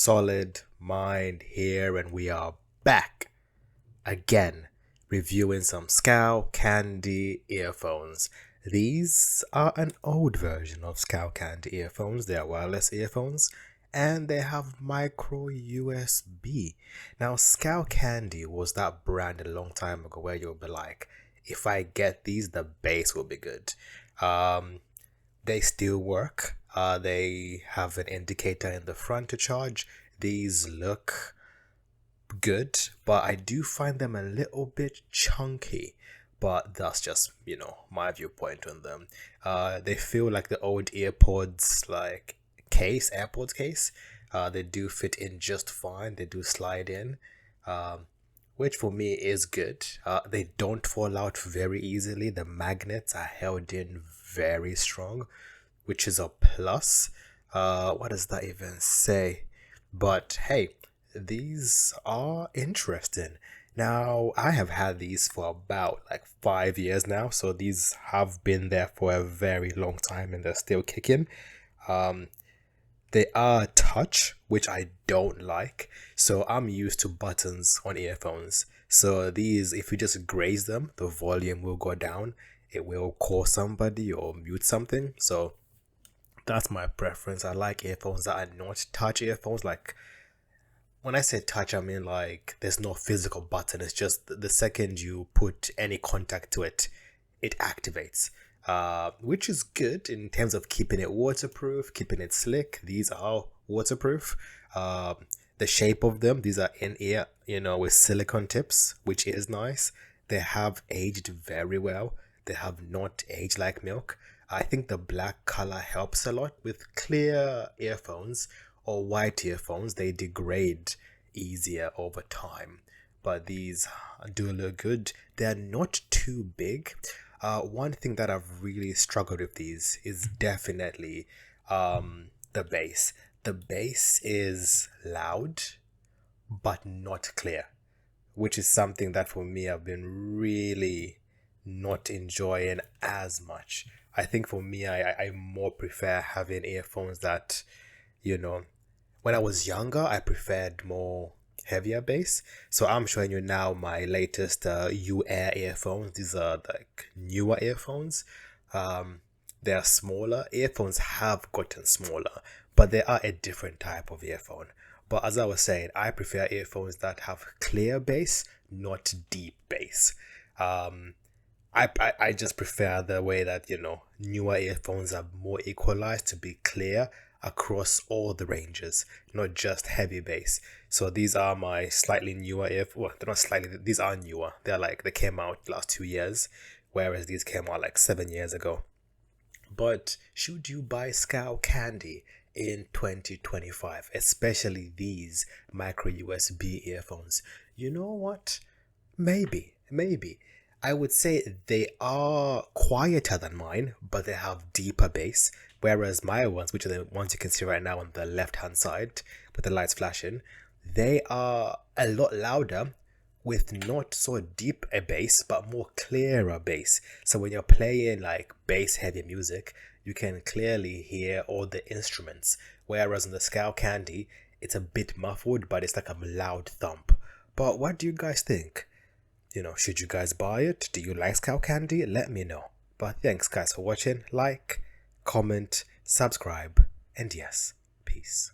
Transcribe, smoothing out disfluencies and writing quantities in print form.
solid mind here, and we are back again reviewing some SkullCandy earphones. These are an old version of SkullCandy earphones. They are wireless earphones and they have micro USB. Now, SkullCandy was that brand a long time ago where you'll be like, if I get these, the bass will be good. They still work. They have an indicator in the front to charge. These look good, but I do find them a little bit chunky. But that's just, my viewpoint on them. They feel like the old AirPods AirPods case. They do fit in just fine. They do slide in. Which for me is good. They don't fall out very easily. The magnets are held in very strong, which is a plus. What does that even say? But hey, these are interesting. Now, I have had these for about 5 years now, so these have been there for a very long time and they're still kicking. They are touch, which I don't like. So I'm used to buttons on earphones. So these, if you just graze them, the volume will go down. It will call somebody or mute something. So that's my preference. I like earphones that are not touch earphones. When I say touch, I mean there's no physical button. It's just the second you put any contact to it, it activates. Which is good in terms of keeping it waterproof, keeping it slick. These are waterproof. The shape of them, these are in ear, with silicone tips, which is nice. They have aged very well. They have not aged like milk. I think the black color helps a lot. With clear earphones or white earphones, they degrade easier over time. But these do look good. They're not too big. One thing that I've really struggled with these is definitely the bass. The bass is loud, but not clear, which is something that for me I've been really not enjoying as much. I think for me, I more prefer having earphones that, when I was younger, I preferred more heavier bass. So I'm showing you now my latest U-Air earphones. These are newer earphones. They are smaller. Earphones have gotten smaller, but they are a different type of earphone. But as I was saying, I prefer earphones that have clear bass, not deep bass. I just prefer the way that, newer earphones are more equalized to be clear across all the ranges, not just heavy bass. So these are my slightly newer well, they're not slightly, these are newer. They came out last 2 years, whereas these came out 7 years ago. But should you buy SkullCandy in 2025, especially these micro USB earphones? You know what? Maybe. I would say they are quieter than mine, but they have deeper bass. Whereas my ones, which are the ones you can see right now on the left-hand side with the lights flashing, they are a lot louder with not so deep a bass, but more clearer bass. So when you're playing bass-heavy music, you can clearly hear all the instruments. Whereas on the SkullCandy, it's a bit muffled, but it's like a loud thump. But what do you guys think? Should you guys buy it? Do you like SkullCandy? Let me know. But thanks guys for watching. Comment, subscribe, and yes, peace.